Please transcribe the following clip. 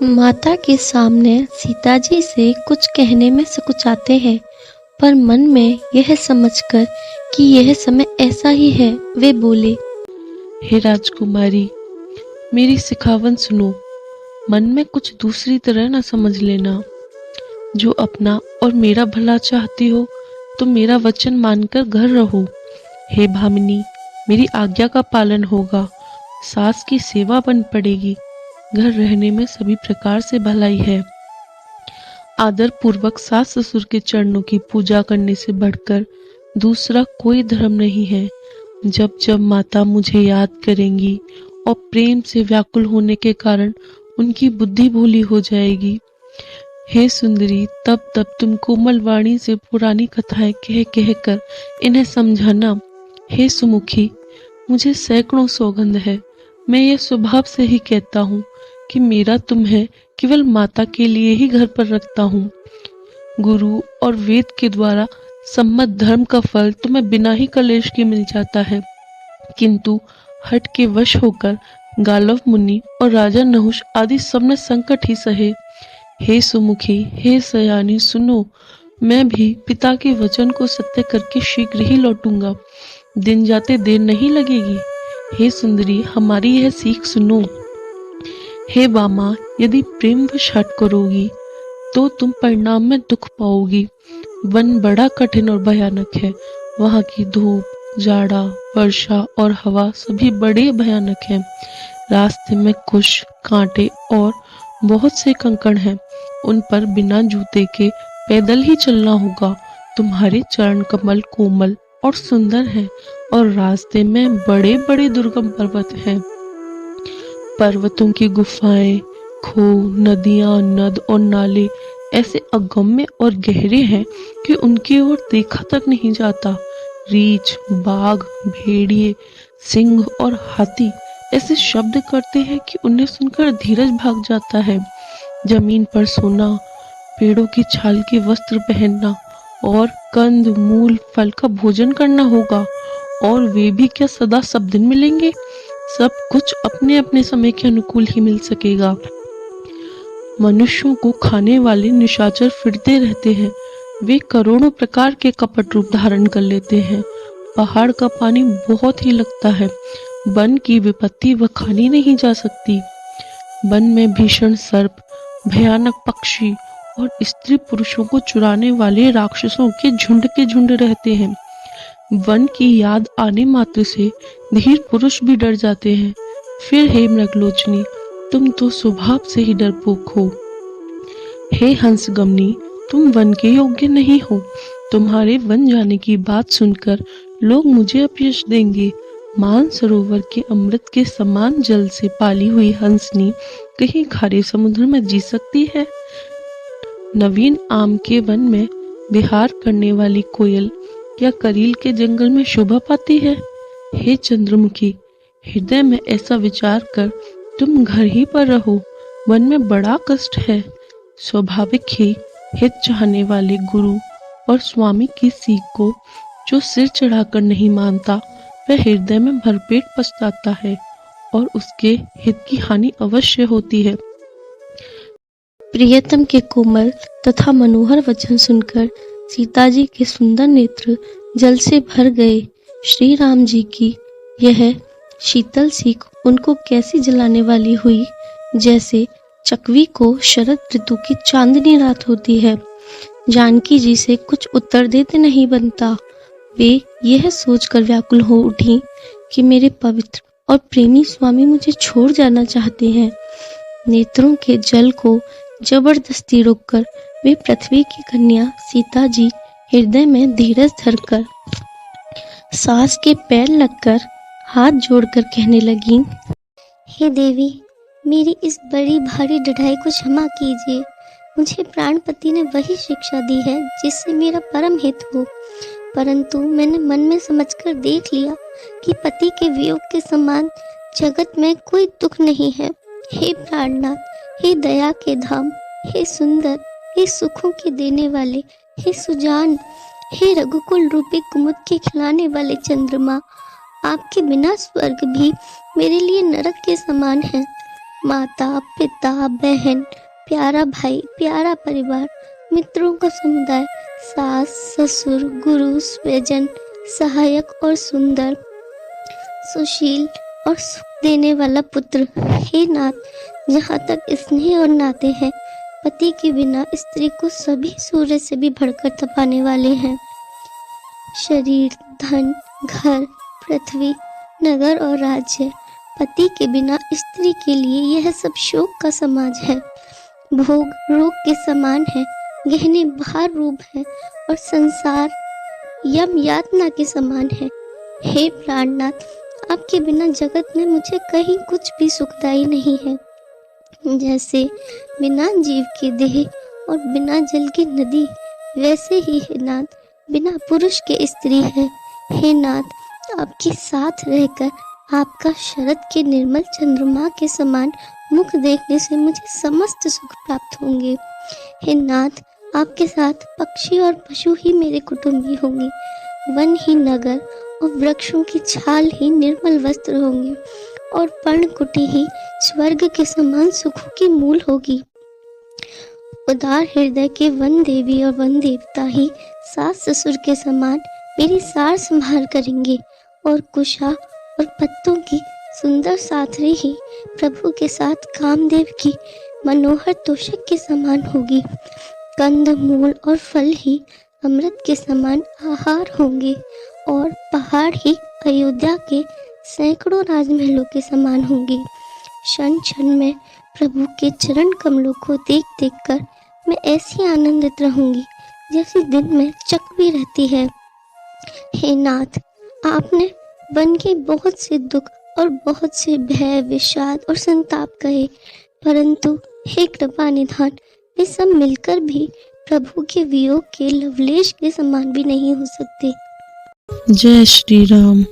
माता के सामने सीता जी से कुछ कहने में सकुचाते हैं, पर मन में यह समझकर कि यह समय ऐसा ही है, वे बोले, हे राजकुमारी, मेरी सिखावन सुनो। मन में कुछ दूसरी तरह न समझ लेना। जो अपना और मेरा भला चाहती हो तो मेरा वचन मानकर घर रहो। हे भामिनी, मेरी आज्ञा का पालन होगा। सास की सेवा बन पड़ेगी। घर रहने में सभी प्रकार से भलाई है। आदर पूर्वक सास ससुर के चरणों की पूजा करने से बढ़कर दूसरा कोई धर्म नहीं है। जब जब माता मुझे याद करेंगी और प्रेम से व्याकुल होने के कारण उनकी बुद्धि भोली हो जाएगी, हे सुंदरी, तब तब तुम कोमल वाणी से पुरानी कथाएं कह कह कर इन्हें समझाना। हे सुमुखी, मुझे सैकड़ों सौगंध है। मैं ये स्वभाव से ही कहता हूँ कि मेरा तुम्हें केवल माता के लिए ही घर पर रखता हूँ। गुरु और वेद के द्वारा सम्मत धर्म का फल तुम्हें बिना ही कलेश के मिल जाता है, किंतु हट के वश होकर गालव मुनि और राजा नहुष आदि सबने संकट ही सहे। हे सुमुखी, हे सयानी, सुनो, मैं भी पिता के वचन को सत्य करके शीघ्र ही लौटूंगा। दिन जाते देर नहीं लगेगी। हे सुंदरी, हमारी यह सीख सुनो। हे बामा, यदि प्रेम वश हट करोगी तो तुम परिणाम में दुख पाओगी। वन बड़ा कठिन और भयानक है। वहाँ की धूप, जाड़ा, वर्षा और हवा सभी बड़े भयानक हैं। रास्ते में कुश, कांटे और बहुत से कंकड़ हैं। उन पर बिना जूते के पैदल ही चलना होगा। तुम्हारे चरण कमल कोमल और सुंदर हैं और रास्ते में बड़े बड़े दुर्गम पर्वत हैं। पर्वतों की गुफाएं, खो, नदियां, नद और नाले ऐसे अगम्य और गहरे हैं कि उनकी ओर देखा तक नहीं जाता। रीछ, बाघ, भेड़िए, सिंह और हाथी ऐसे शब्द करते हैं कि उन्हें सुनकर धीरज भाग जाता है। जमीन पर सोना, पेड़ों की छाल के वस्त्र पहनना और कंद मूल फल का भोजन करना होगा। और वे भी क्या सदा सब दिन मिलेंगे? सब कुछ अपने अपने समय के अनुकूल ही मिल सकेगा। मनुष्यों को खाने वाले निशाचर फिरते रहते हैं। वे करोड़ों प्रकार के कपट रूप धारण कर लेते हैं। पहाड़ का पानी बहुत ही लगता है। वन की विपत्ति बखानी नहीं जा सकती। वन में भीषण सर्प, भयानक पक्षी और स्त्री पुरुषों को चुराने वाले राक्षसों के झुंड रहते हैं। वन की याद आने मात्र से धीर पुरुष भी डर जाते हैं। फिर हे मृगलोचनी, तुम तो स्वभाव से ही डरपोक हो। हे हंसगमनी, तुम वन के योग्य नहीं हो। तुम्हारे वन जाने की बात सुनकर लोग मुझे अपयश देंगे। मान सरोवर के अमृत के समान जल से पाली हुई हंसनी कहीं खारे समुद्र में जी सकती है? नवीन आम के वन में विहार करने वाली कोयल या करील के जंगल में शोभा पाती है? हे चंद्रमुखी, हृदय में ऐसा विचार कर तुम घर ही पर रहो। वन में बड़ा कष्ट है। स्वाभाविक ही हित चाहने वाले गुरु और स्वामी की सीख को जो सिर चढ़ाकर नहीं मानता, वह हृदय में भरपेट पछताता है और उसके हित की हानि अवश्य होती है। प्रियतम के कोमल तथा मनोहर वचन सुनकर सीता जी के सुंदर नेत्र जल से भर गए। श्री राम जी की यह शीतल सीख उनको कैसी जलाने वाली हुई, जैसे चकवी को शरद ऋतु की चांदनी रात होती है। जानकी जी से कुछ उत्तर देते नहीं बनता। वे यह सोचकर व्याकुल हो उठी कि मेरे पवित्र और प्रेमी स्वामी मुझे छोड़ जाना चाहते हैं। नेत्रों के जल को जबरदस्ती रोककर वे पृथ्वी की कन्या सीता जी हृदय में धीरज धरकर सास के पैर लगकर हाथ जोड़कर कहने लगी, हे देवी, मेरी इस बड़ी भारी ढिठाई को क्षमा कीजिए। मुझे प्राणपति ने वही शिक्षा दी है जिससे मेरा परम हित हो, परंतु मैंने मन में समझकर देख लिया कि पति के वियोग के समान जगत में कोई दुख नहीं है। हे प्राणनाथ, हे दया के धाम, हे सुंदर, हे सुखों के देने वाले, हे सुजान, हे रघुकुल रूपी कुमुद के खिलाने वाले चंद्रमा, आपके बिना स्वर्ग भी मेरे लिए नरक के समान है। माता, पिता, बहन, प्यारा भाई, प्यारा परिवार, मित्रों का समुदाय, सास, ससुर, गुरु, स्वजन, सहायक और सुंदर, सुशील और सुख देने वाला पुत्र। हे नाथ, जहाँ तक स्नेह और नाते हैं, पति के बिना स्त्री को सभी सूर्य से भी बढ़कर तपाने वाले हैं। शरीर, धन, घर, पृथ्वी, नगर और राज्य, पति के बिना स्त्री के लिए यह सब शोक का समाज है। भोग रोग के समान है, गहने भार रूप है और संसार यम यातना के समान है। हे प्राणनाथ, आपके बिना जगत में मुझे कहीं कुछ भी सुखदायी नहीं है। जैसे बिना जीव के देह और बिना जल की नदी, वैसे ही हे नाथ, बिना पुरुष के स्त्री है। हे नाथ, आपके साथ रहकर आपका शरद के निर्मल चंद्रमा के समान मुख देखने से मुझे समस्त सुख प्राप्त होंगे। हे नाथ, आपके साथ पक्षी और पशु ही मेरे कुटुंबी होंगे, वन ही नगर और वृक्षों की छाल ही निर्मल वस्त्र होंगे और पर्णकुटी ही स्वर्ग के समान सुखों की मूल होगी। उदार हृदय के वन देवी और वन देवता ही सास ससुर के समान मेरी सार संभाल करेंगे और कुशा और पत्तों की सुंदर साथरी ही प्रभु के साथ कामदेव की मनोहर तोषक के समान होगी। कंद मूल और फल ही अमृत के समान आहार होंगे और पहाड़ ही अयोध्या के सैकड़ों राजमहलों के समान होंगे। क्षण क्षण में प्रभु के चरण कमलों को देख देख कर मैं ऐसी आनंदित रहूंगी जैसे दिन में चकवी रहती है। हे नाथ, आपने वन के बहुत से दुख और बहुत से भय, विषाद और संताप कहे, परंतु हे कृपा निधान, वे सब मिलकर भी प्रभु के वियोग के लवलेश के समान भी नहीं हो सकते। जय श्री राम।